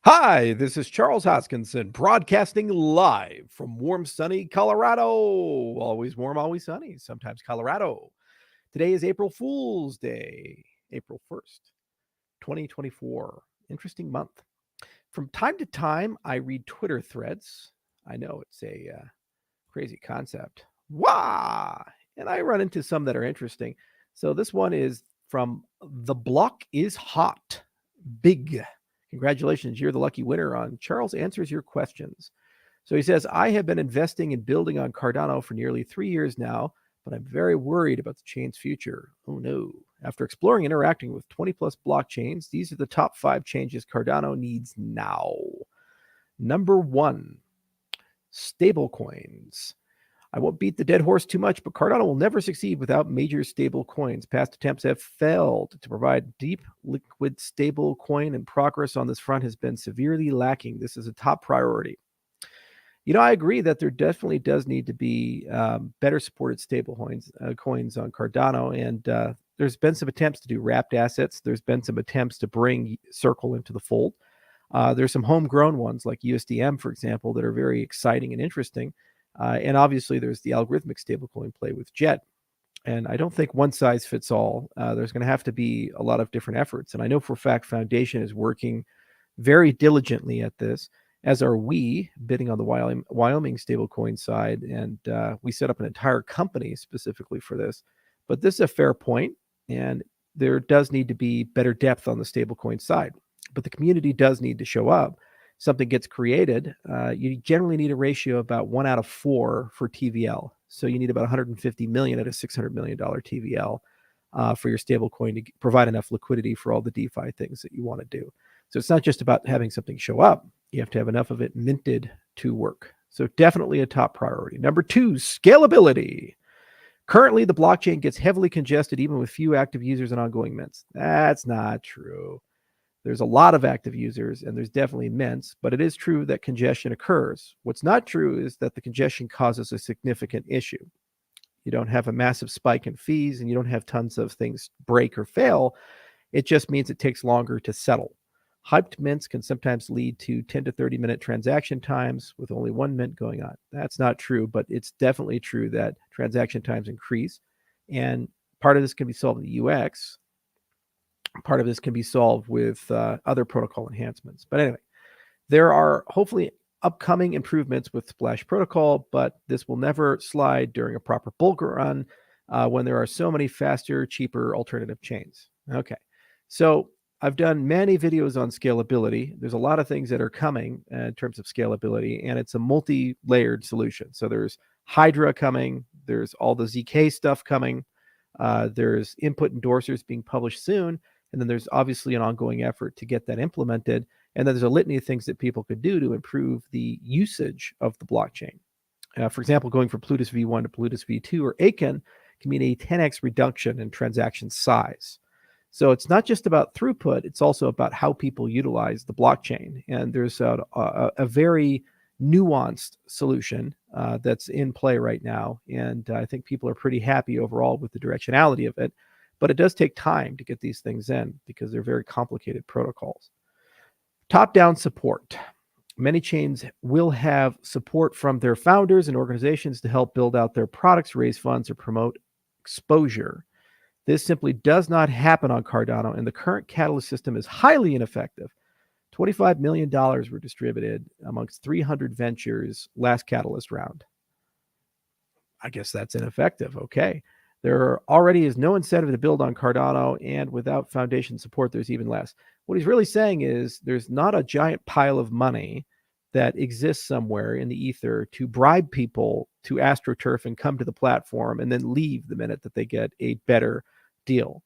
Hi, this is Charles Hoskinson broadcasting live from warm, sunny Colorado. Always warm, always sunny, sometimes Colorado. Today is April Fool's Day, April 1st, 2024. Interesting month. From time to time, I read Twitter threads. I know it's a crazy concept. Wah! And I run into some that are interesting. So this one is from The Block is Hot. Big. Congratulations, you're the lucky winner on Charles Answers Your Questions. So he says, I have been investing and building on Cardano for nearly 3 years now, but I'm very worried about the chain's future. Oh no. After exploring and interacting with 20 plus blockchains, these are the top 5 changes Cardano needs now. Number 1, stablecoins. I won't beat the dead horse too much, but Cardano will never succeed without major stable coins. Past attempts have failed to provide deep, liquid stable coin, and progress on this front has been severely lacking. This is a top priority. I agree that there definitely does need to be better supported stable coins on Cardano, and there's been some attempts to do wrapped assets. There's been some attempts to bring Circle into the fold. There's some homegrown ones like USDM, for example, that are very exciting and interesting. And obviously, there's the algorithmic stablecoin play with Jet. And I don't think one size fits all. There's going to have to be a lot of different efforts. And I know for a fact Foundation is working very diligently at this, as are we, bidding on the Wyoming stablecoin side. And we set up an entire company specifically for this. But this is a fair point, and there does need to be better depth on the stablecoin side. But the community does need to show up. Something gets created, you generally need a ratio of about 1 out of 4 for TVL. So you need about 150 million at a $600 million TVL for your stablecoin to provide enough liquidity for all the DeFi things that you want to do. So it's not just about having something show up. You have to have enough of it minted to work. So definitely a top priority. Number 2, scalability. Currently, the blockchain gets heavily congested even with few active users and ongoing mints. That's not true. There's a lot of active users, and there's definitely mints, but it is true that congestion occurs. What's not true is that the congestion causes a significant issue. You don't have a massive spike in fees, and you don't have tons of things break or fail. It just means it takes longer to settle. Hyped mints can sometimes lead to 10 to 30-minute transaction times with only one mint going on. That's not true, but it's definitely true that transaction times increase, and part of this can be solved in the UX. Part of this can be solved with other protocol enhancements. But anyway, there are hopefully upcoming improvements with Splash Protocol, but this will never slide during a proper bull run when there are so many faster, cheaper alternative chains. Okay, so I've done many videos on scalability. There's a lot of things that are coming in terms of scalability, and it's a multi-layered solution. So there's Hydra coming, there's all the ZK stuff coming, there's input endorsers being published soon, and then there's obviously an ongoing effort to get that implemented. And then there's a litany of things that people could do to improve the usage of the blockchain. For example, going from Plutus V1 to Plutus V2 or Aiken can mean a 10x reduction in transaction size. So it's not just about throughput, it's also about how people utilize the blockchain. And there's a very nuanced solution that's in play right now. And I think people are pretty happy overall with the directionality of it. But it does take time to get these things in because they're very complicated protocols. Top-down support. Many chains will have support from their founders and organizations to help build out their products, raise funds, or promote exposure. This simply does not happen on Cardano, and the current Catalyst system is highly ineffective. $25 million were distributed amongst 300 ventures last Catalyst round. I guess that's ineffective. Okay. There already is no incentive to build on Cardano, and without foundation support, there's even less. What he's really saying is there's not a giant pile of money that exists somewhere in the ether to bribe people to AstroTurf and come to the platform and then leave the minute that they get a better deal.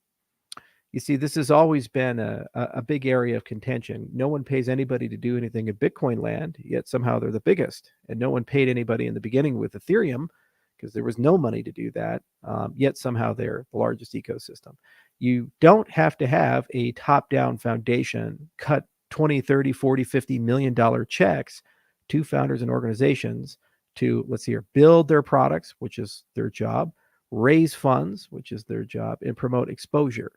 You see, this has always been a big area of contention. No one pays anybody to do anything in Bitcoin land, yet somehow they're the biggest. And no one paid anybody in the beginning with Ethereum, because there was no money to do that, yet somehow they're the largest ecosystem. You don't have to have a top-down foundation cut 20, 30, 40, $50 million checks to founders and organizations to, let's see here, build their products, which is their job, raise funds, which is their job, and promote exposure.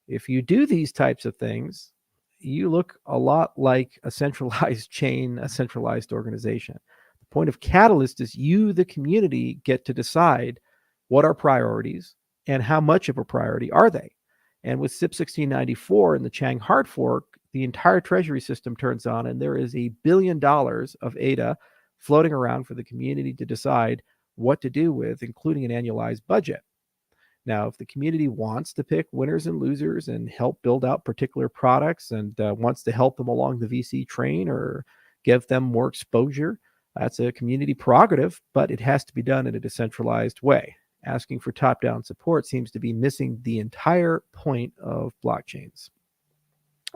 If you do these types of things, you look a lot like a centralized chain, a centralized organization. The point of Catalyst is you, the community, get to decide what are priorities and how much of a priority are they. And with SIP 1694 and the Chang hard fork, the entire treasury system turns on, and there is $1 billion of ADA floating around for the community to decide what to do with, including an annualized budget. Now, if the community wants to pick winners and losers and help build out particular products and wants to help them along the VC train or give them more exposure, that's a community prerogative, but it has to be done in a decentralized way. Asking for top-down support seems to be missing the entire point of blockchains.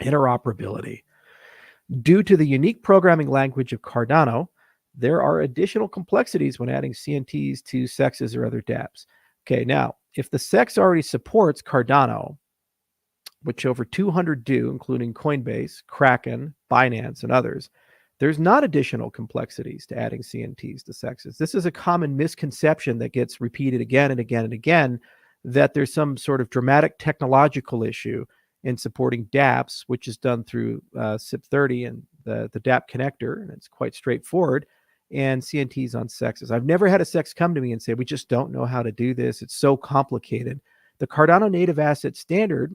Interoperability. Due to the unique programming language of Cardano, there are additional complexities when adding CNTs to SEXs or other dApps. Okay, now, if the SEX already supports Cardano, which over 200 do, including Coinbase, Kraken, Binance, and others, there's not additional complexities to adding CNTs to SEXs. This is a common misconception that gets repeated again and again and again, that there's some sort of dramatic technological issue in supporting dApps, which is done through SIP30 and the dApp connector, and it's quite straightforward, and CNTs on SEXs. I've never had a SEX come to me and say, we just don't know how to do this. It's so complicated. The Cardano native asset standard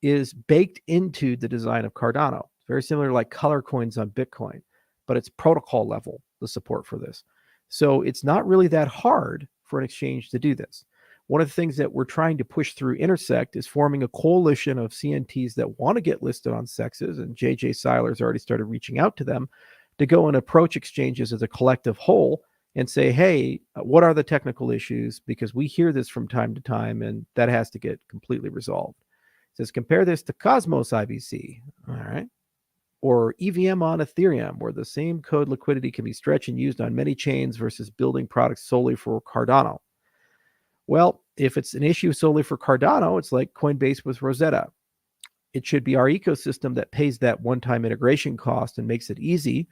is baked into the design of Cardano. It's very similar to like color coins on Bitcoin, but it's protocol level, the support for this. So it's not really that hard for an exchange to do this. One of the things that we're trying to push through Intersect is forming a coalition of CNTs that want to get listed on SEXs, and JJ Seiler's already started reaching out to them to go and approach exchanges as a collective whole and say, hey, what are the technical issues? Because we hear this from time to time, and that has to get completely resolved. It says, compare this to Cosmos IBC, all right, or EVM on Ethereum, where the same code liquidity can be stretched and used on many chains versus building products solely for Cardano. Well, if it's an issue solely for Cardano, it's like Coinbase with Rosetta. It should be our ecosystem that pays that one-time integration cost and makes it easy.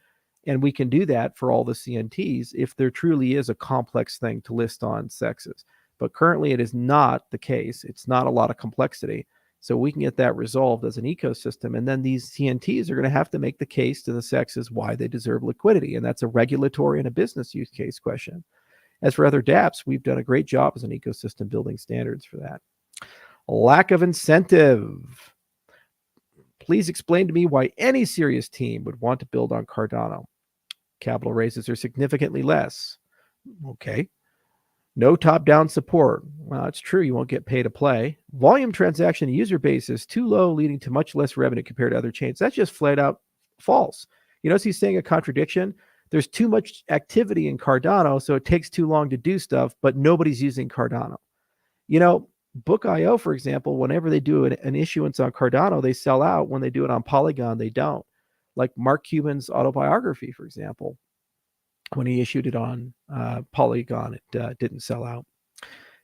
And we can do that for all the CNTs if there truly is a complex thing to list on SEXs. But currently it is not the case. It's not a lot of complexity. So we can get that resolved as an ecosystem. And then these CNTs are going to have to make the case to the SEXs why they deserve liquidity. And that's a regulatory and a business use case question. As for other dApps, we've done a great job as an ecosystem building standards for that. Lack of incentive. Please explain to me why any serious team would want to build on Cardano. Capital raises are significantly less. Okay. No top-down support. Well, it's true. You won't get pay to play. Volume transaction user base is too low, leading to much less revenue compared to other chains. That's just flat out false. You notice he's saying a contradiction. There's too much activity in Cardano, so it takes too long to do stuff, but nobody's using Cardano. You know, Book.io, for example, whenever they do an issuance on Cardano, they sell out. When they do it on Polygon, they don't. Like Mark Cuban's autobiography, for example, when he issued it on Polygon, it didn't sell out.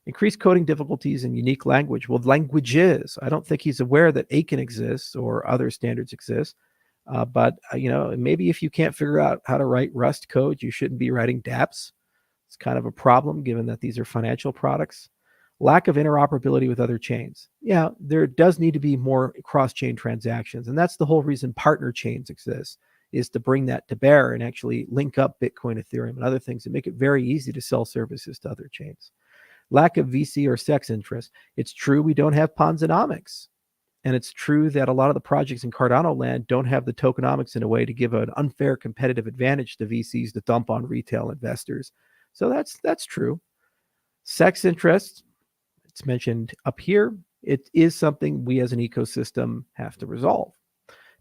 Increased coding difficulties and unique language. Well, languages. I don't think he's aware that Aiken exists or other standards exist. But maybe if you can't figure out how to write Rust code, you shouldn't be writing dApps. It's kind of a problem given that these are financial products. Lack of interoperability with other chains. Yeah, there does need to be more cross-chain transactions. And that's the whole reason partner chains exist, is to bring that to bear and actually link up Bitcoin, Ethereum, and other things and make it very easy to sell services to other chains. Lack of VC or SEX interest. It's true we don't have Ponzonomics. And it's true that a lot of the projects in Cardano land don't have the tokenomics in a way to give an unfair competitive advantage to VCs to dump on retail investors. So that's true. SEX interest, it's mentioned up here. It is something we as an ecosystem have to resolve.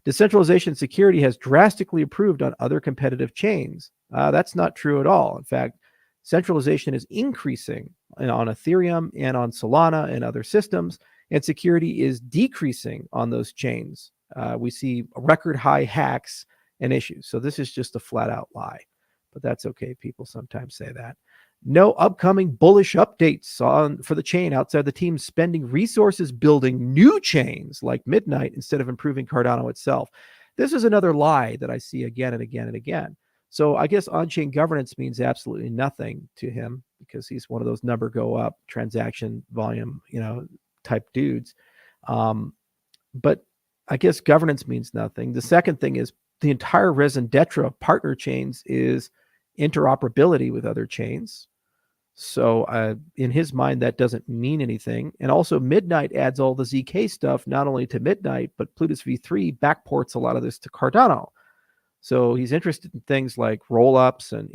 Decentralization security has drastically improved on other competitive chains. That's not true at all. In fact, centralization is increasing on Ethereum and on Solana and other systems, and security is decreasing on those chains. We see record high hacks and issues. So this is just a flat out lie, but that's okay. People sometimes say that. No upcoming bullish updates for the chain outside the team spending resources building new chains like Midnight instead of improving Cardano itself. This is another lie that I see again and again and again. So I guess on-chain governance means absolutely nothing to him because he's one of those number go up transaction volume, type dudes. But I guess governance means nothing. The second thing is the entire raison d'etre of partner chains is interoperability with other chains. So in his mind, that doesn't mean anything. And also Midnight adds all the ZK stuff, not only to Midnight, but Plutus V3 backports a lot of this to Cardano. So he's interested in things like roll-ups and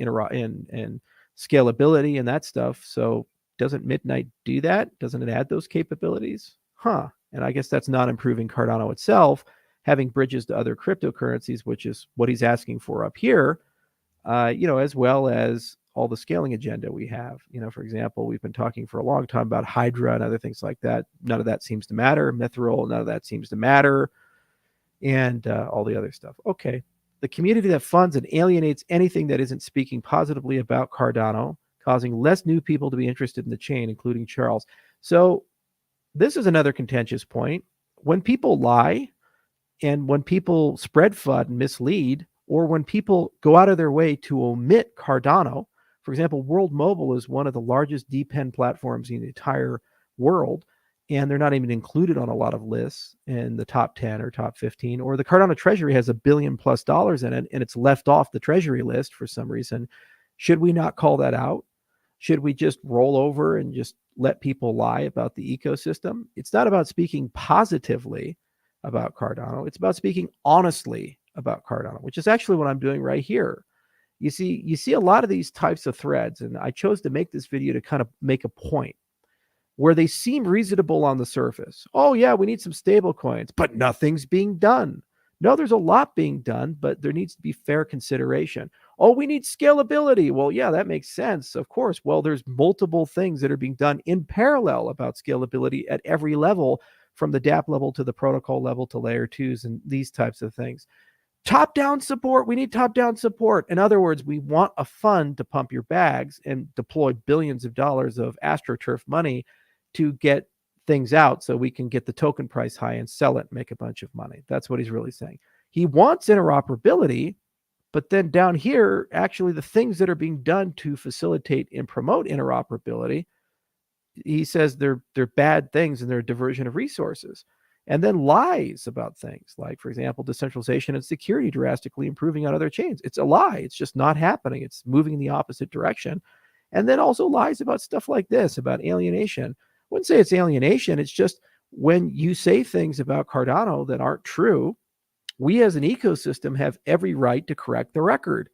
scalability and that stuff. So doesn't Midnight do that? Doesn't it add those capabilities? And I guess that's not improving Cardano itself, having bridges to other cryptocurrencies, which is what he's asking for up here, as well as all the scaling agenda we have. For example, we've been talking for a long time about Hydra and other things like that. None of that seems to matter. Mithril, none of that seems to matter. And all the other stuff. Okay. The community that funds and alienates anything that isn't speaking positively about Cardano, causing less new people to be interested in the chain, including Charles. So this is another contentious point. When people lie and when people spread FUD and mislead, or when people go out of their way to omit Cardano, for example, World Mobile is one of the largest depend platforms in the entire world, and they're not even included on a lot of lists in the top 10 or top 15, or the Cardano Treasury has $1 billion+ in it, and it's left off the Treasury list for some reason. Should we not call that out? Should we just roll over and just let people lie about the ecosystem? It's not about speaking positively about Cardano. It's about speaking honestly about Cardano, which is actually what I'm doing right here. You see a lot of these types of threads, and I chose to make this video to kind of make a point where they seem reasonable on the surface. Oh yeah, we need some stable coins, but nothing's being done. No, there's a lot being done, but there needs to be fair consideration. Oh, we need scalability. Well, yeah, that makes sense. Of course. Well, there's multiple things that are being done in parallel about scalability at every level, from the DApp level to the protocol level to layer 2s and these types of things. Top-down support. We need top-down support. In other words, we want a fund to pump your bags and deploy billions of dollars of AstroTurf money to get things out so we can get the token price high and sell it and make a bunch of money. That's what he's really saying. He wants interoperability, but then down here, actually the things that are being done to facilitate and promote interoperability, he says they're bad things and they're a diversion of resources. And then lies about things like, for example, decentralization and security drastically improving on other chains. It's a lie. It's just not happening. It's moving in the opposite direction. And then also lies about stuff like this, about alienation. I wouldn't say it's alienation. It's just when you say things about Cardano that aren't true, we as an ecosystem have every right to correct the record.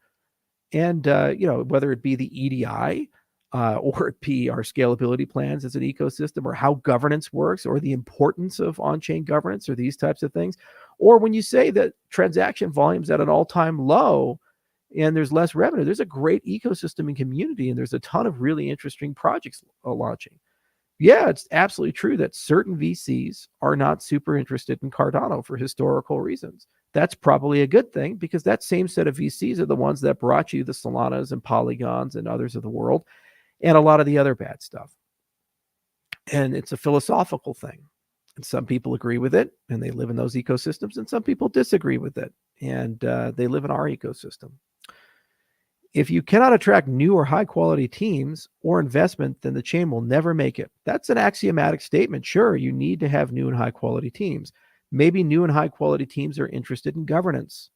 And, whether it be the EDI or it be our scalability plans as an ecosystem, or how governance works, or the importance of on-chain governance, or these types of things. Or when you say that transaction volume's at an all-time low and there's less revenue, there's a great ecosystem and community, and there's a ton of really interesting projects launching. Yeah, it's absolutely true that certain VCs are not super interested in Cardano for historical reasons. That's probably a good thing, because that same set of VCs are the ones that brought you the Solanas and Polygons and others of the world, and a lot of the other bad stuff. And it's a philosophical thing. And some people agree with it, and they live in those ecosystems, and some people disagree with it, and they live in our ecosystem. If you cannot attract new or high-quality teams or investment, then the chain will never make it. That's an axiomatic statement. Sure, you need to have new and high-quality teams. Maybe new and high-quality teams are interested in governance.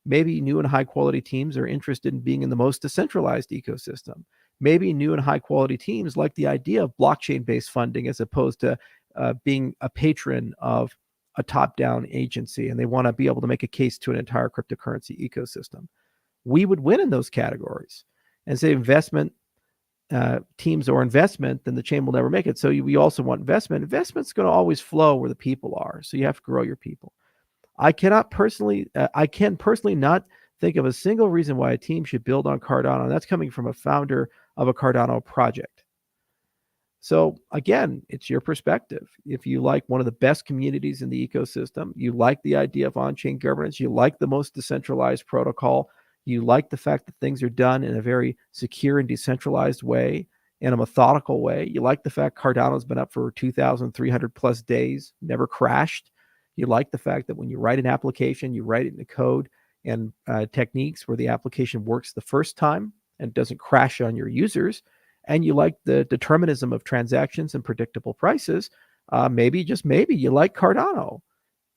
Maybe new and high-quality teams are interested in being in the most decentralized ecosystem. Maybe new and high-quality teams like the idea of blockchain-based funding as opposed to being a patron of a top-down agency, and they want to be able to make a case to an entire cryptocurrency ecosystem. We would win in those categories. And say investment teams or investment, then the chain will never make it. So we also want investment. Investment's going to always flow where the people are. So you have to grow your people. I can personally not think of a single reason why a team should build on Cardano. And that's coming from a founder of a Cardano project. So again, it's your perspective. If you like one of the best communities in the ecosystem, you like the idea of on-chain governance, you like the most decentralized protocol, you like the fact that things are done in a very secure and decentralized way, in a methodical way, you like the fact Cardano's been up for 2,300 plus days, never crashed. You like the fact that when you write an application, you write it in a code and techniques where the application works the first time and doesn't crash on your users. And you like the determinism of transactions and predictable prices. Maybe, just maybe, you like Cardano.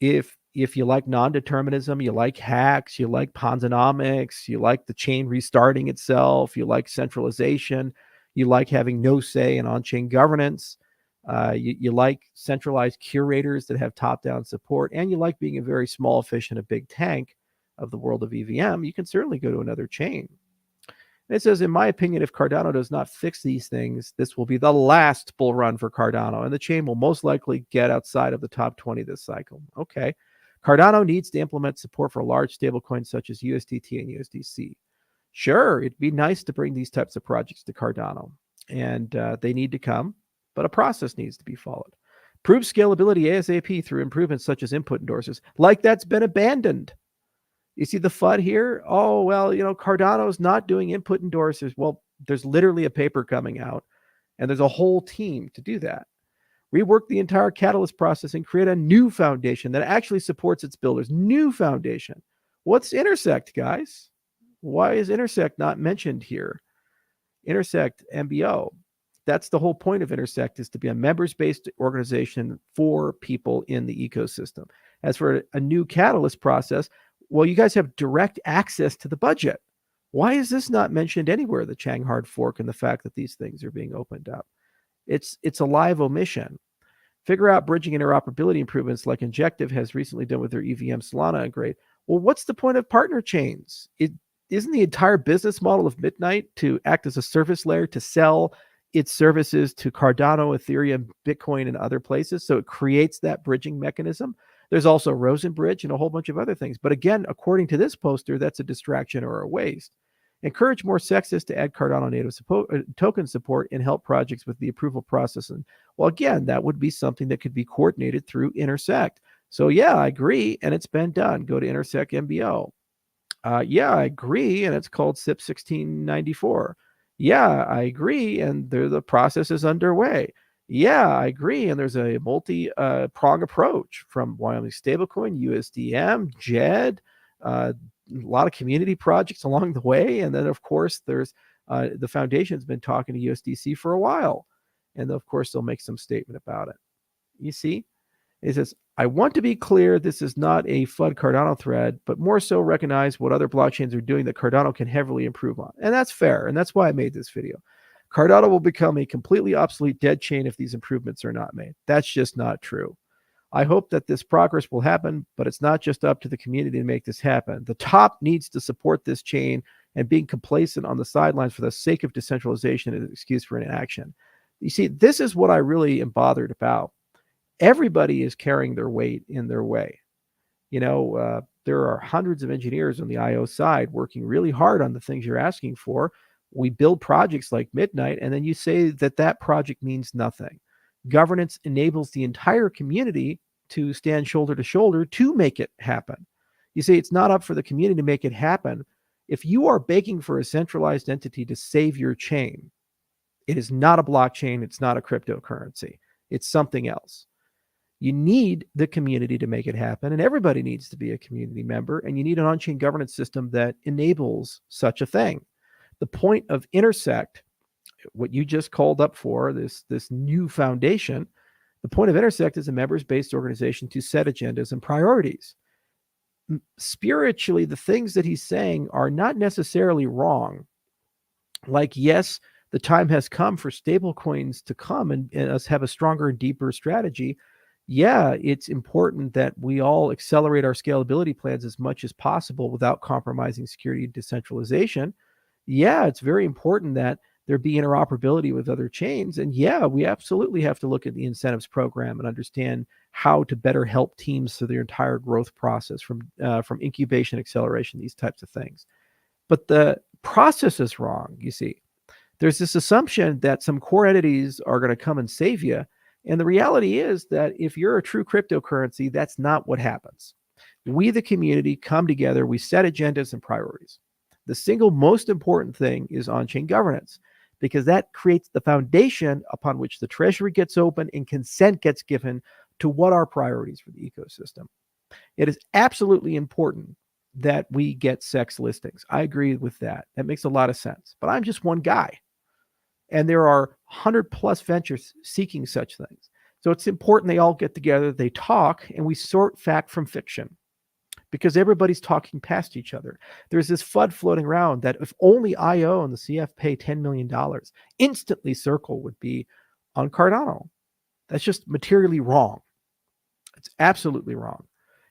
If if you like non-determinism, you like hacks, you like Ponzonomics, you like the chain restarting itself, you like centralization, you like having no say in on-chain governance, you like centralized curators that have top-down support, and you like being a very small fish in a big tank of the world of EVM, you can certainly go to another chain. And it says, in my opinion, if Cardano does not fix these things, this will be the last bull run for Cardano, and the chain will most likely get outside of the top 20 this cycle. Okay. Cardano needs to implement support for large stablecoins such as USDT and USDC. Sure, it'd be nice to bring these types of projects to Cardano, and they need to come, but a process needs to be followed. Prove scalability ASAP through improvements such as input endorsers, like that's been abandoned. You see the FUD here? Oh, well, Cardano's not doing input endorsers. Well, there's literally a paper coming out, and there's a whole team to do that. Rework the entire Catalyst process and create a new foundation that actually supports its builders. New foundation. What's Intersect, guys? Why is Intersect not mentioned here? Intersect MBO. That's the whole point of Intersect, is to be a members-based organization for people in the ecosystem. As for a new Catalyst process, well, you guys have direct access to the budget. Why is this not mentioned anywhere, the Chang hard fork, and the fact that these things are being opened up? It's a live omission. Figure out bridging interoperability improvements like Injective has recently done with their EVM Solana upgrade. Well, what's the point of partner chains? Isn't the entire business model of Midnight to act as a service layer to sell its services to Cardano, Ethereum, Bitcoin, and other places? So it creates that bridging mechanism. There's also Rosenbridge and a whole bunch of other things. But again, according to this poster, that's a distraction or a waste. Encourage more sexes to add Cardano native token support and help projects with the approval process. And well, again, that would be something that could be coordinated through Intersect. So yeah, I agree, and it's been done. Go to Intersect MBO. Yeah, I agree, and it's called SIP 1694. Yeah, I agree, and the process is underway. Yeah, I agree, and there's a multi-prong approach from Wyoming Stablecoin, USDM, JED, a lot of community projects along the way, and then of course there's the foundation's been talking to USDC for a while, and of course they'll make some statement about it. You see, it says, I want to be clear, this is not a FUD Cardano thread, but more so recognize what other blockchains are doing that Cardano can heavily improve on. And that's fair, and that's why I made this video. Cardano will become a completely obsolete dead chain if these improvements are not made. That's just not true. I hope that this progress will happen, but it's not just up to the community to make this happen. The top needs to support this chain, and being complacent on the sidelines for the sake of decentralization is an excuse for inaction. You see, this is what I really am bothered about. Everybody is carrying their weight in their way. There are hundreds of engineers on the IO side working really hard on the things you're asking for. We build projects like Midnight, and then you say that project means nothing. Governance enables the entire community to stand shoulder to shoulder to make it happen. You say it's not up for the community to make it happen. If you are begging for a centralized entity to save your chain, it is not a blockchain. It's not a cryptocurrency. It's something else. You need the community to make it happen, and everybody needs to be a community member, and you need an on-chain governance system that enables such a thing. The point of Intersect, what you just called up for, this new foundation, the point of Intersect is a members-based organization to set agendas and priorities. Spiritually, the things that he's saying are not necessarily wrong. Like, yes, the time has come for stablecoins to come and us have a stronger and deeper strategy. Yeah, it's important that we all accelerate our scalability plans as much as possible without compromising security and decentralization. Yeah, it's very important that there be interoperability with other chains. And yeah, we absolutely have to look at the incentives program and understand how to better help teams through their entire growth process from incubation, acceleration, these types of things. But the process is wrong, you see. There's this assumption that some core entities are going to come and save you. And the reality is that if you're a true cryptocurrency, that's not what happens. We, the community, come together, we set agendas and priorities. The single most important thing is on-chain governance, because that creates the foundation upon which the treasury gets open and consent gets given to what are priorities for the ecosystem. It is absolutely important that we get SEX listings. I agree with that. That makes a lot of sense. But I'm just one guy. And there are 100+ ventures seeking such things. So it's important they all get together, they talk, and we sort fact from fiction, because everybody's talking past each other. There's this FUD floating around that if only IO and the CF pay $10 million, instantly Circle would be on Cardano. That's just materially wrong. It's absolutely wrong.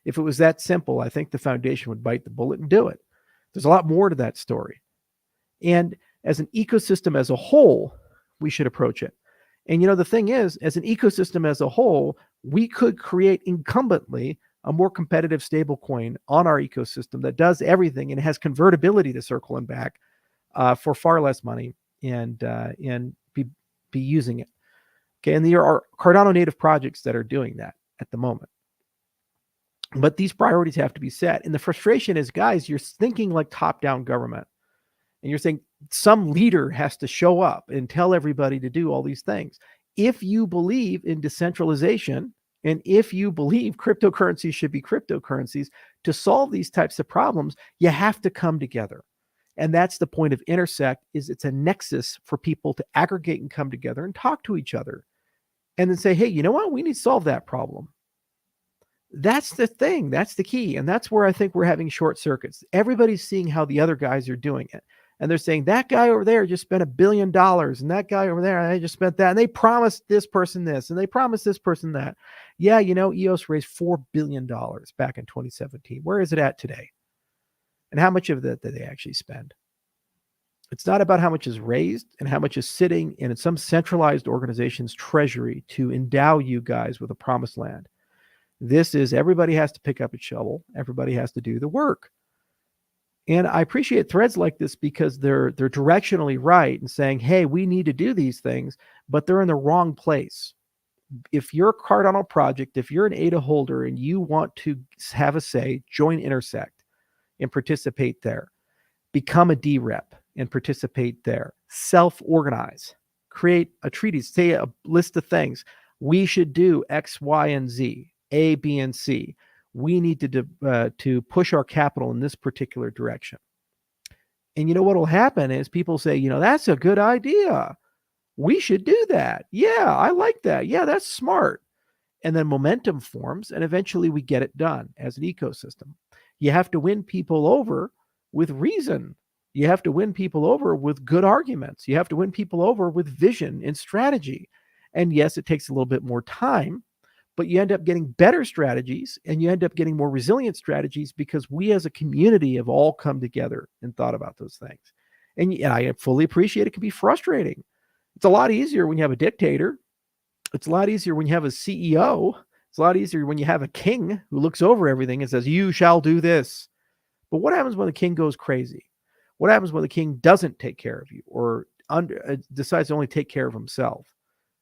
If it was that simple, I think the foundation would bite the bullet and do it. There's a lot more to that story. And as an ecosystem as a whole, we should approach it. And the thing is, as an ecosystem as a whole, we could create incumbently a more competitive stablecoin on our ecosystem that does everything and has convertibility to Circle and back for far less money and be using it. Okay, and there are Cardano native projects that are doing that at the moment. But these priorities have to be set. And the frustration is, guys, you're thinking like top-down government. And you're saying some leader has to show up and tell everybody to do all these things. If you believe in decentralization, and if you believe cryptocurrencies should be cryptocurrencies, to solve these types of problems, you have to come together. And that's the point of Intersect, is it's a nexus for people to aggregate and come together and talk to each other. And then say, hey, you know what? We need to solve that problem. That's the thing. That's the key. And that's where I think we're having short circuits. Everybody's seeing how the other guys are doing it. And they're saying, that guy over there just spent $1 billion. And that guy over there, they just spent that. And they promised this person this. And they promised this person that. Yeah, EOS raised $4 billion back in 2017. Where is it at today? And how much of that did they actually spend? It's not about how much is raised and how much is sitting in some centralized organization's treasury to endow you guys with a promised land. This is, everybody has to pick up a shovel. Everybody has to do the work. And I appreciate threads like this because they're directionally right and saying, hey, we need to do these things, but they're in the wrong place. If you're a Cardano project, if you're an ADA holder and you want to have a say, join Intersect and participate there. Become a D-Rep and participate there. Self-organize. Create a treaty. Say a list of things. We should do X, Y, and Z, A, B, and C. We need to push our capital in this particular direction. And what will happen is people say, that's a good idea. We should do that. Yeah, I like that. Yeah, that's smart. And then momentum forms, and eventually we get it done as an ecosystem. You have to win people over with reason. You have to win people over with good arguments. You have to win people over with vision and strategy. And yes, it takes a little bit more time, but you end up getting better strategies and you end up getting more resilient strategies because we as a community have all come together and thought about those things. And I fully appreciate it can be frustrating. It's a lot easier when you have a dictator. It's a lot easier when you have a CEO. It's a lot easier when you have a king who looks over everything and says, you shall do this. But what happens when the king goes crazy? What happens when the king doesn't take care of you or decides to only take care of himself?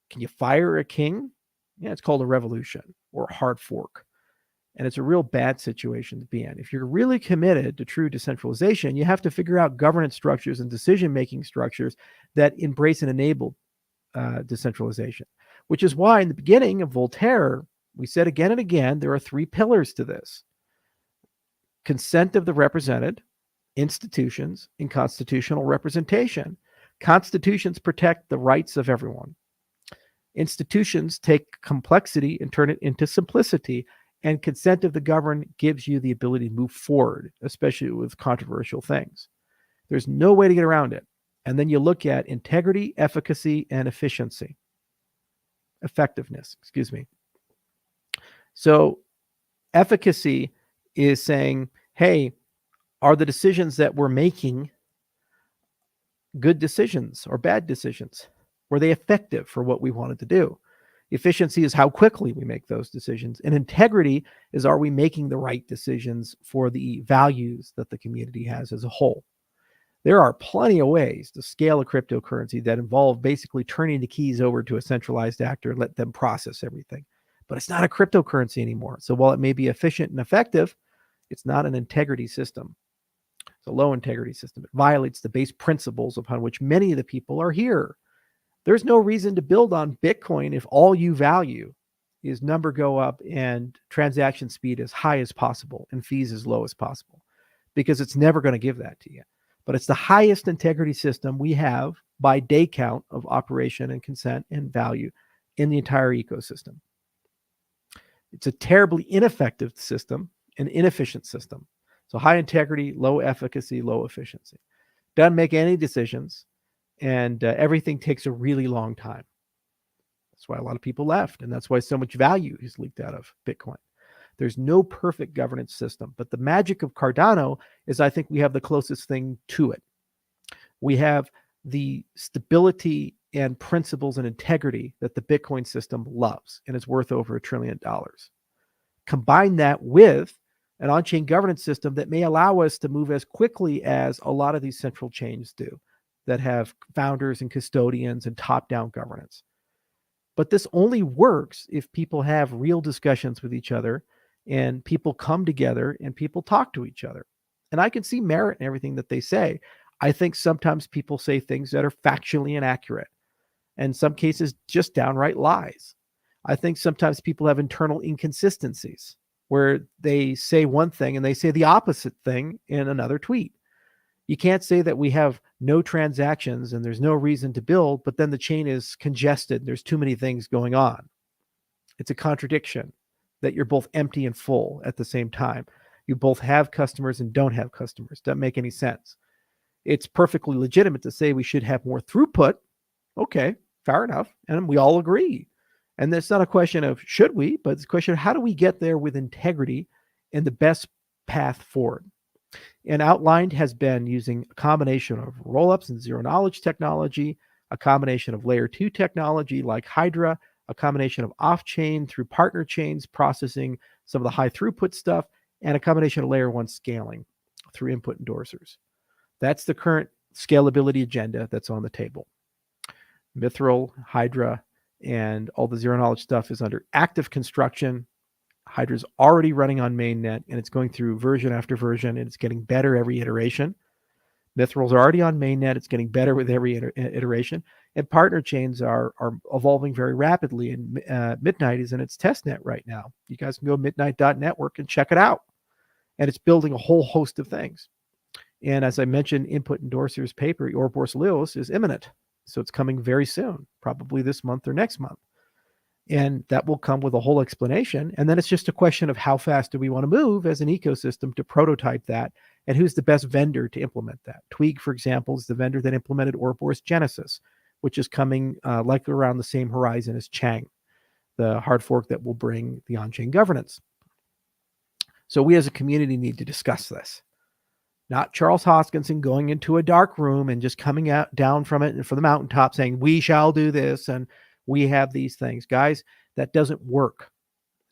Can you fire a king? Yeah, it's called a revolution or a hard fork. And it's a real bad situation to be in. If you're really committed to true decentralization, you have to figure out governance structures and decision-making structures that embrace and enable decentralization, which is why in the beginning of Voltaire, we said again and again, there are 3 pillars to this. Consent of the represented, institutions, and constitutional representation. Constitutions protect the rights of everyone. Institutions take complexity and turn it into simplicity, and consent of the governed gives you the ability to move forward, especially with controversial things. There's no way to get around it. And then you look at integrity, efficacy, and efficiency. Effectiveness, excuse me. So efficacy is saying, hey, are the decisions that we're making good decisions or bad decisions? Were they effective for what we wanted to do? Efficiency is how quickly we make those decisions. And integrity is, are we making the right decisions for the values that the community has as a whole? There are plenty of ways to scale a cryptocurrency that involve basically turning the keys over to a centralized actor and let them process everything. But it's not a cryptocurrency anymore. So while it may be efficient and effective, it's not an integrity system. It's a low integrity system. It violates the base principles upon which many of the people are here. There's no reason to build on Bitcoin if all you value is number go up and transaction speed as high as possible and fees as low as possible, because it's never going to give that to you. But it's the highest integrity system we have by day count of operation and consent and value. in the entire ecosystem. It's a terribly ineffective system, an inefficient system. So high integrity, low efficacy, low efficiency. Doesn't make any decisions, and everything takes a really long time. That's why a lot of people left, and that's why so much value is leaked out of Bitcoin. There's no perfect governance system, but the magic of Cardano is I think we have the closest thing to it. We have the stability and principles and integrity that the Bitcoin system loves, and it's worth over $1 trillion. Combine that with an on-chain governance system that may allow us to move as quickly as a lot of these central chains do, that have founders and custodians and top-down governance. But this only works if people have real discussions with each other and people come together and people talk to each other. And I can see merit in everything that they say. I think sometimes people say things that are factually inaccurate, and in some cases just downright lies. I think sometimes people have internal inconsistencies where they say one thing and they say the opposite thing in another tweet. You can't say that we have no transactions and there's no reason to build, but then the chain is congested. There's too many things going on. It's a contradiction that you're both empty and full at the same time. You both have customers and don't have customers. Doesn't make any sense. It's perfectly legitimate to say we should have more throughput. Okay, fair enough. And we all agree. And that's not a question of should we, but it's a question of how do we get there with integrity and the best path forward. And outlined has been using a combination of rollups and zero knowledge technology, a combination of layer 2 technology like Hydra, a combination of off-chain through partner chains processing some of the high throughput stuff, and a combination of layer 1 scaling through input endorsers. That's the current scalability agenda that's on the table. Mithril, Hydra, and all the zero knowledge stuff is under active construction. Hydra's already running on mainnet, and it's going through version after version, and it's getting better every iteration. Mithril's already on mainnet. It's getting better with every iteration. And partner chains are evolving very rapidly, and Midnight is in its testnet right now. You guys can go midnight.network and check it out. And it's building a whole host of things. And as I mentioned, input endorser's paper, Ouroboros Leos, is imminent. So it's coming very soon, probably this month or next month. And that will come with a whole explanation. And then it's just a question of how fast do we want to move as an ecosystem to prototype that, and who's the best vendor to implement that. Twig, for example, is the vendor that implemented Ouroboros Genesis, which is coming likely around the same horizon as Chang, the hard fork that will bring the on-chain governance. So we as a community need to discuss this. Not Charles Hoskinson going into a dark room and just coming out down from it and from the mountaintop saying, we shall do this and we have these things. Guys, that doesn't work.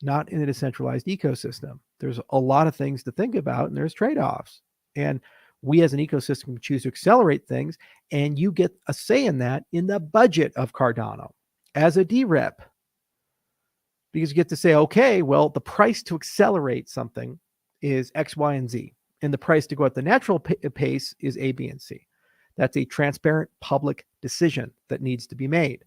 Not in a decentralized ecosystem. There's a lot of things to think about, and there's trade-offs. And we as an ecosystem can choose to accelerate things, and you get a say in that in the budget of Cardano as a DREP. Because you get to say, okay, well, the price to accelerate something is X, Y, and Z. And the price to go at the natural pace is A, B, and C. That's a transparent public decision that needs to be made.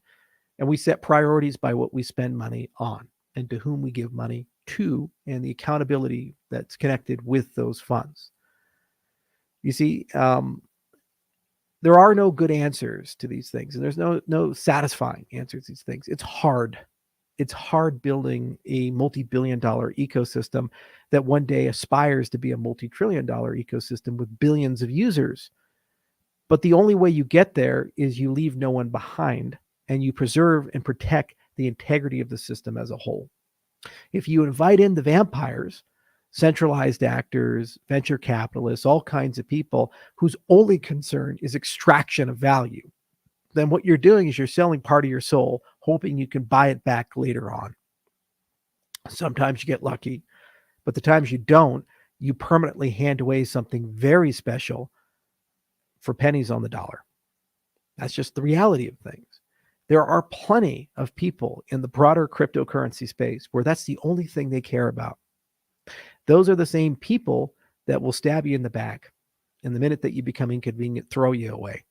And we set priorities by what we spend money on and to whom we give money to, and the accountability that's connected with those funds. You see, there are no good answers to these things, and there's no satisfying answers to these things. It's hard. It's hard building a multi-billion-dollar ecosystem that one day aspires to be a multi-trillion-dollar ecosystem with billions of users. But the only way you get there is you leave no one behind, and you preserve and protect the integrity of the system as a whole. If you invite in the vampires, centralized actors, venture capitalists, all kinds of people whose only concern is extraction of value, then what you're doing is you're selling part of your soul, hoping you can buy it back later on. Sometimes you get lucky, but the times you don't, you permanently hand away something very special for pennies on the dollar. That's just the reality of things. There are plenty of people in the broader cryptocurrency space where that's the only thing they care about. Those are the same people that will stab you in the back, and the minute that you become inconvenient, throw you away.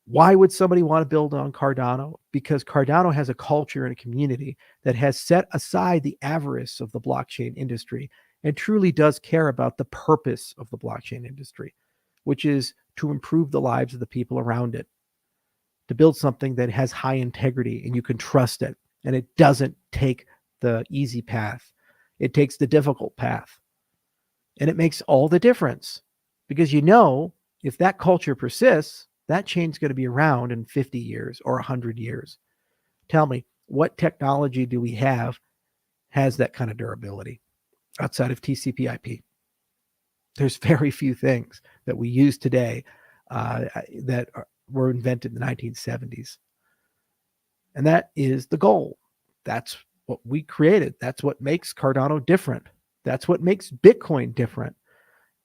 Why would somebody want to build on Cardano? Because Cardano has a culture and a community that has set aside the avarice of the blockchain industry and truly does care about the purpose of the blockchain industry, which is to improve the lives of the people around it, to build something that has high integrity and you can trust it And it doesn't take the easy path. It takes the difficult path. And it makes all the difference, because if that culture persists, that chain's going to be around in 50 years or 100 years. Tell me, what technology do we have has that kind of durability outside of TCP/IP? There's very few things that we use today that were invented in the 1970s. And that is the goal. That's what we created. That's what makes Cardano different. That's what makes Bitcoin different.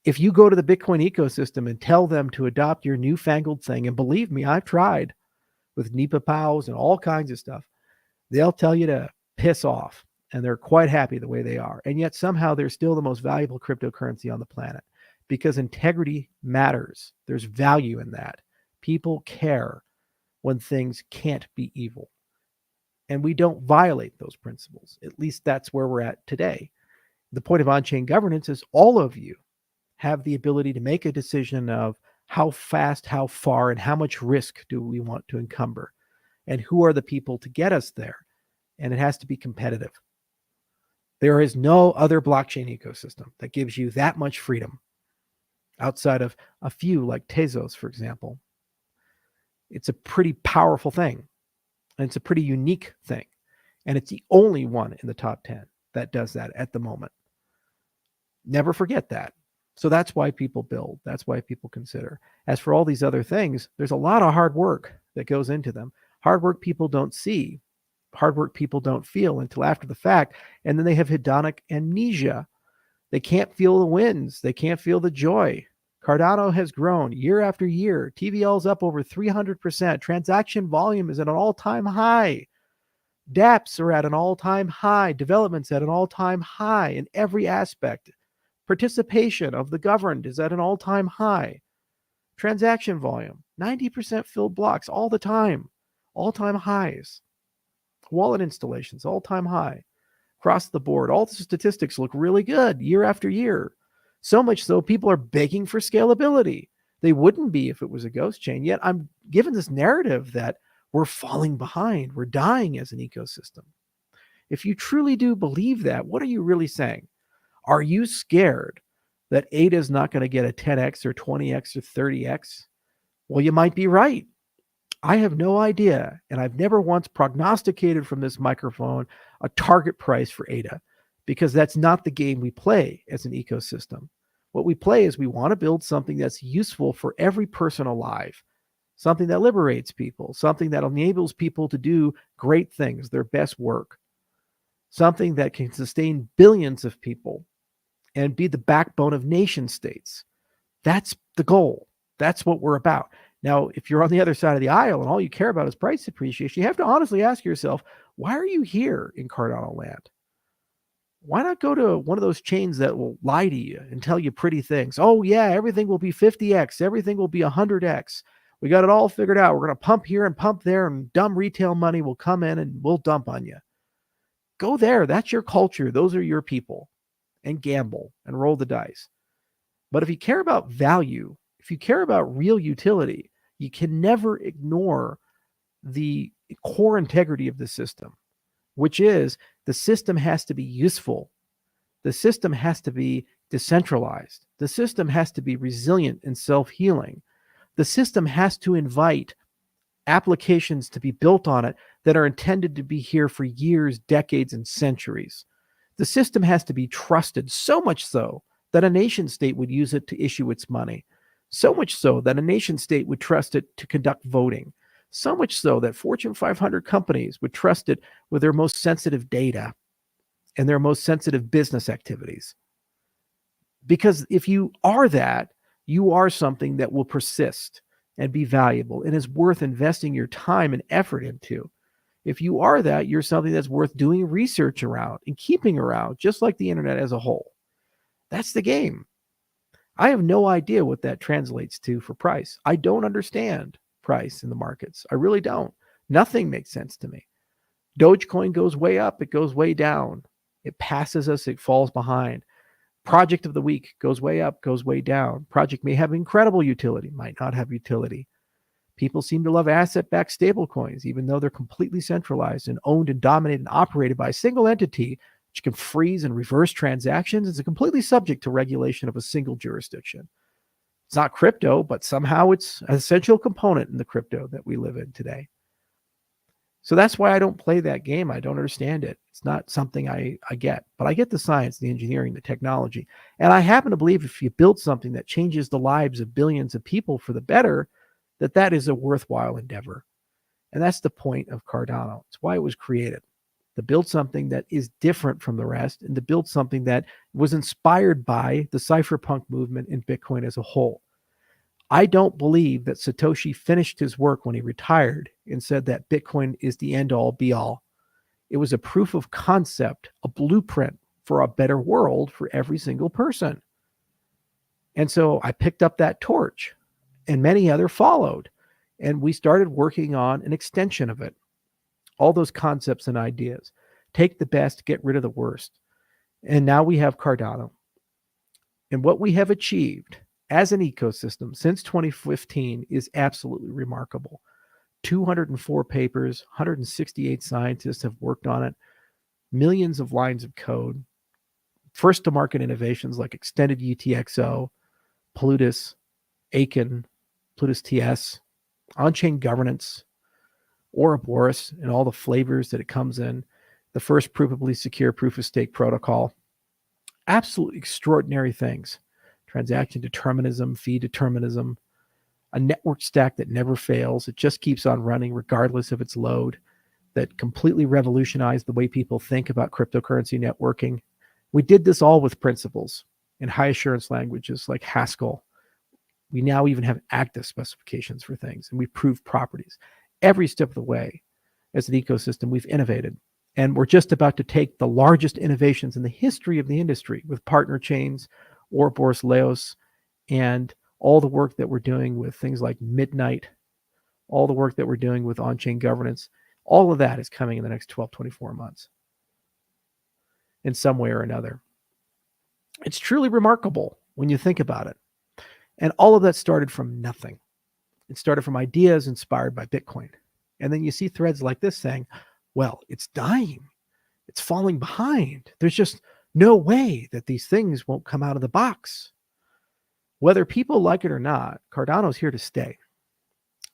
If you go to the Bitcoin ecosystem and tell them to adopt your newfangled thing, and believe me, I've tried with NEPA POWs and all kinds of stuff, they'll tell you to piss off, and they're quite happy the way they are. And yet somehow they're still the most valuable cryptocurrency on the planet, because integrity matters. There's value in that. People care when things can't be evil. And we don't violate those principles. At least that's where we're at today. The point of on-chain governance is all of you have the ability to make a decision of how fast, how far, and how much risk do we want to encumber, and who are the people to get us there. And it has to be competitive. There is no other blockchain ecosystem that gives you that much freedom outside of a few like Tezos, for example. It's a pretty powerful thing, and it's a pretty unique thing. And it's the only one in the top 10 that does that at the moment. Never forget that. So that's why people build. That's why people consider. As for all these other things, there's a lot of hard work that goes into them. Hard work people don't see. Hard work people don't feel until after the fact. And then they have hedonic amnesia. They can't feel the wins. They can't feel the joy. Cardano has grown year after year. TVL is up over 300%. Transaction volume is at an all-time high. dApps are at an all-time high. Development's at an all-time high in every aspect. Participation of the governed is at an all-time high. Transaction volume, 90% filled blocks all the time. All-time highs. Wallet installations, all-time high. Across the board, all the statistics look really good year after year. So much so, people are begging for scalability. They wouldn't be if it was a ghost chain. Yet I'm given this narrative that we're falling behind. We're dying as an ecosystem. If you truly do believe that, what are you really saying? Are you scared that ADA is not going to get a 10x or 20x or 30x? Well, you might be right. I have no idea, and I've never once prognosticated from this microphone a target price for ADA, because that's not the game we play as an ecosystem. What we play is we want to build something that's useful for every person alive, something that liberates people, something that enables people to do great things, their best work, something that can sustain billions of people and be the backbone of nation states. That's the goal. That's what we're about. Now, if you're on the other side of the aisle and all you care about is price appreciation, you have to honestly ask yourself, why are you here in Cardano land? Why not go to one of those chains that will lie to you and tell you pretty things? Oh, yeah, everything will be 50x. Everything will be 100x. We got it all figured out. We're going to pump here and pump there, and dumb retail money will come in and we'll dump on you. Go there. That's your culture. Those are your people. And gamble and roll the dice. But if you care about value, if you care about real utility, you can never ignore the core integrity of the system, which is the system has to be useful. The system has to be decentralized. The system has to be resilient and self-healing. The system has to invite applications to be built on it that are intended to be here for years, decades, and centuries. The system has to be trusted, so much so that a nation state would use it to issue its money. So much so that a nation state would trust it to conduct voting. So much so that Fortune 500 companies would trust it with their most sensitive data and their most sensitive business activities. Because if you are that, you are something that will persist and be valuable and is worth investing your time and effort into. If you are that, you're something that's worth doing research around and keeping around, just like the internet as a whole. That's the game. I have no idea what that translates to for price. I don't understand price in the markets. I really don't. Nothing makes sense to me. Dogecoin goes way up. It goes way down. It passes us. It falls behind. Project of the week goes way up, goes way down. Project may have incredible utility, might not have utility. People seem to love asset-backed stablecoins, even though they're completely centralized and owned and dominated and operated by a single entity, which can freeze and reverse transactions. It's completely subject to regulation of a single jurisdiction. It's not crypto, but somehow it's an essential component in the crypto that we live in today. So that's why I don't play that game. I don't understand it. It's not something I get, but I get the science, the engineering, the technology. And I happen to believe if you build something that changes the lives of billions of people for the better, that is a worthwhile endeavor. And that's the point of Cardano. It's why it was created, to build something that is different from the rest and to build something that was inspired by the cypherpunk movement in Bitcoin as a whole. I don't believe that Satoshi finished his work when he retired and said that Bitcoin is the end-all be-all. It was a proof of concept, a blueprint for a better world for every single person. And so I picked up that torch, and many other followed, and we started working on an extension of it. All those concepts and ideas. Take the best, get rid of the worst. And now we have Cardano. And what we have achieved as an ecosystem since 2015 is absolutely remarkable. 204 papers, 168 scientists have worked on it, millions of lines of code, first to market innovations like extended UTXO, Plutus, Aiken, Plutus TS, on-chain governance, Ouroboros, and all the flavors that it comes in, the first provably secure proof of stake protocol. Absolutely extraordinary things. Transaction determinism, fee determinism, a network stack that never fails. It just keeps on running regardless of its load, that completely revolutionized the way people think about cryptocurrency networking. We did this all with principles in high assurance languages like Haskell. We now even have active specifications for things, and we prove properties. Every step of the way, as an ecosystem, we've innovated. And we're just about to take the largest innovations in the history of the industry with partner chains, Ouroboros, Laos, and all the work that we're doing with things like Midnight, all the work that we're doing with on-chain governance. All of that is coming in the next 12, 24 months in some way or another. It's truly remarkable when you think about it. And all of that started from nothing. It started from ideas inspired by Bitcoin. And then you see threads like this saying, well, it's dying. It's falling behind. There's just no way that these things won't come out of the box. Whether people like it or not, Cardano's here to stay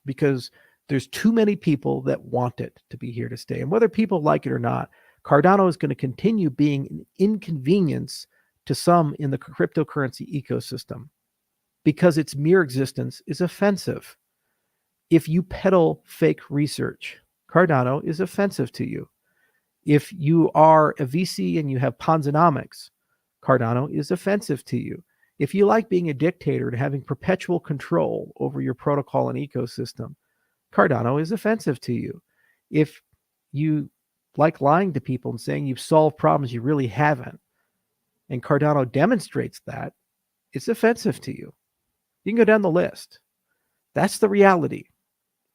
because there's too many people that want it to be here to stay. And whether people like it or not, Cardano is going to continue being an inconvenience to some in the cryptocurrency ecosystem because its mere existence is offensive. If you peddle fake research, Cardano is offensive to you. If you are a VC and you have Ponzonomics, Cardano is offensive to you. If you like being a dictator and having perpetual control over your protocol and ecosystem, Cardano is offensive to you. If you like lying to people and saying you've solved problems you really haven't, and Cardano demonstrates that, it's offensive to you. You can go down the list. That's the reality.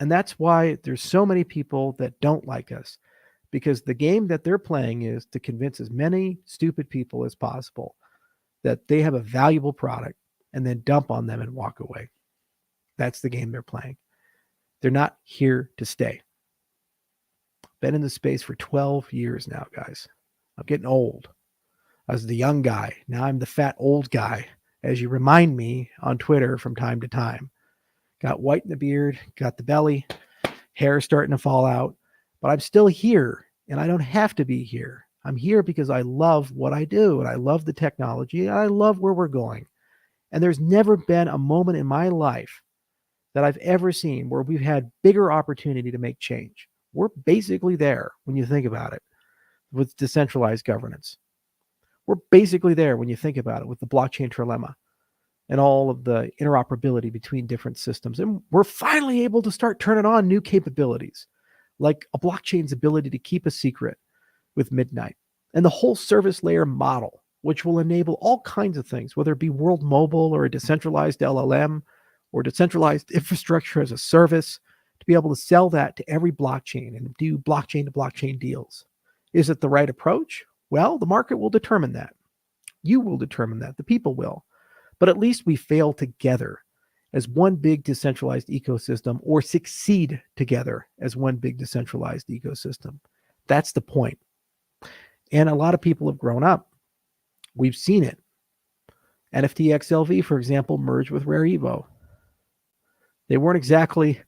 And that's why there's so many people that don't like us, because the game that they're playing is to convince as many stupid people as possible that they have a valuable product and then dump on them and walk away. That's the game they're playing. They're not here to stay. Been in the space for 12 years now, guys. I'm getting old. I was the young guy. Now I'm the fat old guy, as you remind me on Twitter from time to time. Got white in the beard, got the belly, hair starting to fall out, but I'm still here, and I don't have to be here. I'm here because I love what I do, and I love the technology, and I love where we're going. And there's never been a moment in my life that I've ever seen where we've had bigger opportunity to make change. We're basically there when you think about it with decentralized governance. We're basically there when you think about it with the blockchain trilemma and all of the interoperability between different systems. And we're finally able to start turning on new capabilities, like a blockchain's ability to keep a secret with Midnight, and the whole service layer model, which will enable all kinds of things, whether it be world mobile or a decentralized LLM or decentralized infrastructure as a service, to be able to sell that to every blockchain and do blockchain to blockchain deals. Is it the right approach? Well, the market will determine that. You will determine that. The people will. But at least we fail together. as one big decentralized ecosystem or succeed together as one big decentralized ecosystem. That's the point. And a lot of people have grown up. We've seen it. NFT XLV, for example, merged with Rare Evo. They weren't exactly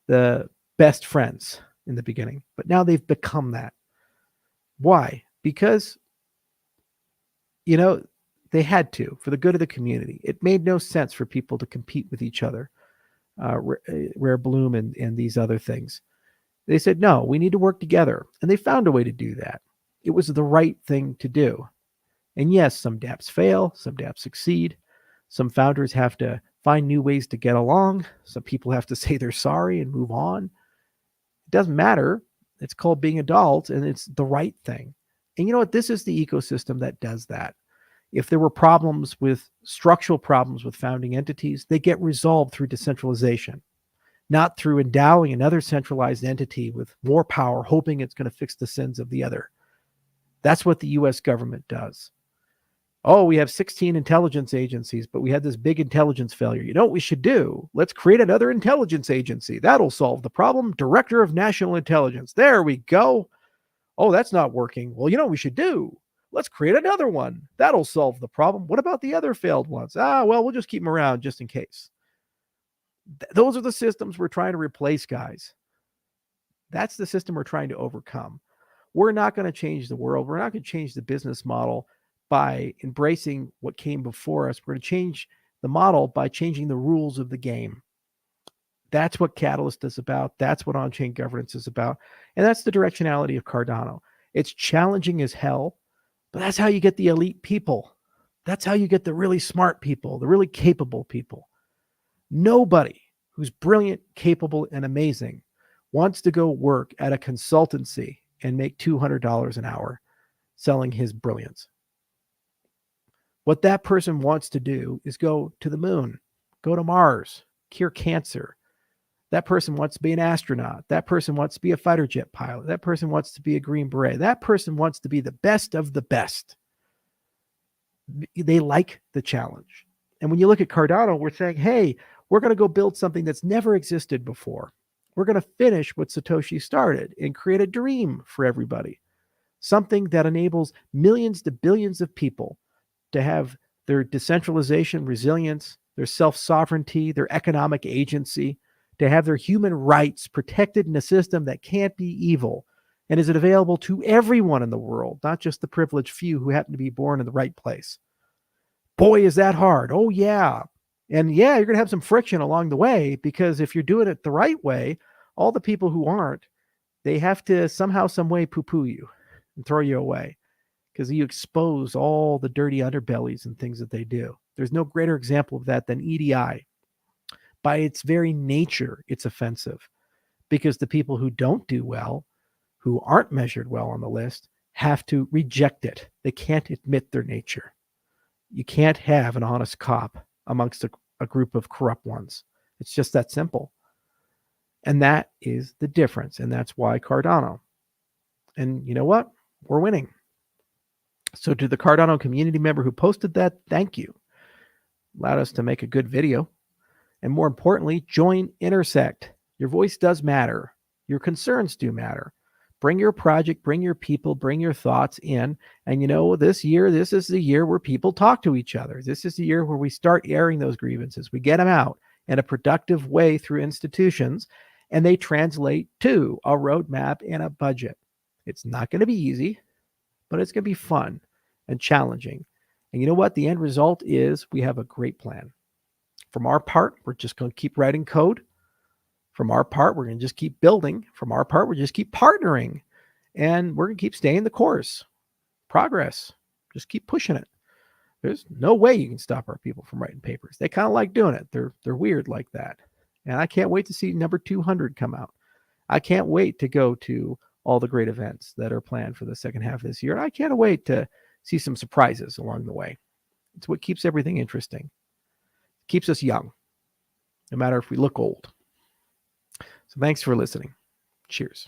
the best friends in the beginning, but now they've become that. Why? Because, they had to, for the good of the community. It made no sense for people to compete with each other, Rare Bloom and these other things. They said, no, we need to work together. And they found a way to do that. It was the right thing to do. And yes, some dApps fail, some dApps succeed. Some founders have to find new ways to get along. Some people have to say they're sorry and move on. It doesn't matter. It's called being adult, and it's the right thing. And you know what? This is the ecosystem that does that. If there were structural problems with founding entities, they get resolved through decentralization, not through endowing another centralized entity with more power, hoping it's going to fix the sins of the other. That's what the US government does. Oh, we have 16 intelligence agencies, but we had this big intelligence failure. You know what we should do? Let's create another intelligence agency. That'll solve the problem. Director of National Intelligence. There we go. Oh, that's not working. Well, you know what we should do? Let's create another one. That'll solve the problem. What about the other failed ones? Well, we'll just keep them around just in case. Those are the systems we're trying to replace, guys. That's the system we're trying to overcome. We're not going to change the world. We're not going to change the business model by embracing what came before us. We're going to change the model by changing the rules of the game. That's what Catalyst is about. That's what on-chain governance is about. And that's the directionality of Cardano. It's challenging as hell, but that's how you get the elite people. That's how you get the really smart people, the really capable people. Nobody who's brilliant, capable, and amazing wants to go work at a consultancy and make $200 an hour selling his brilliance. What that person wants to do is go to the moon, go to Mars, cure cancer. That person wants to be an astronaut. That person wants to be a fighter jet pilot. That person wants to be a Green Beret. That person wants to be the best of the best. They like the challenge. And when you look at Cardano, we're saying, hey, we're going to go build something that's never existed before. We're going to finish what Satoshi started and create a dream for everybody. Something that enables millions to billions of people to have their decentralization, resilience, their self-sovereignty, their economic agency, to have their human rights protected in a system that can't be evil. And is it available to everyone in the world, not just the privileged few who happen to be born in the right place? Boy, is that hard. Oh, yeah. And yeah, you're going to have some friction along the way, because if you're doing it the right way, all the people who aren't, they have to somehow, some way poo-poo you and throw you away, because you expose all the dirty underbellies and things that they do. There's no greater example of that than EDI. By its very nature, it's offensive, because the people who don't do well, who aren't measured well on the list, have to reject it. They can't admit their nature. You can't have an honest cop amongst a group of corrupt ones. It's just that simple. And that is the difference. And that's why Cardano. And you know what? We're winning. So to the Cardano community member who posted that, thank you. Allowed us to make a good video. And more importantly, join Intersect. Your voice does matter. Your concerns do matter. Bring your project, bring your people, bring your thoughts in. And this is the year where people talk to each other. This is the year where we start airing those grievances. We get them out in a productive way through institutions, and they translate to a roadmap and a budget. It's not going to be easy, but it's going to be fun and challenging. And you know what? The end result is we have a great plan. From our part, we're just going to keep writing code. From our part, we're going to just keep building. From our part, we're just keep partnering. And we're going to keep staying the course. Progress. Just keep pushing it. There's no way you can stop our people from writing papers. They kind of like doing it. They're weird like that. And I can't wait to see number 200 come out. I can't wait to go to all the great events that are planned for the second half of this year. And I can't wait to see some surprises along the way. It's what keeps everything interesting. Keeps us young, no matter if we look old. So thanks for listening. Cheers.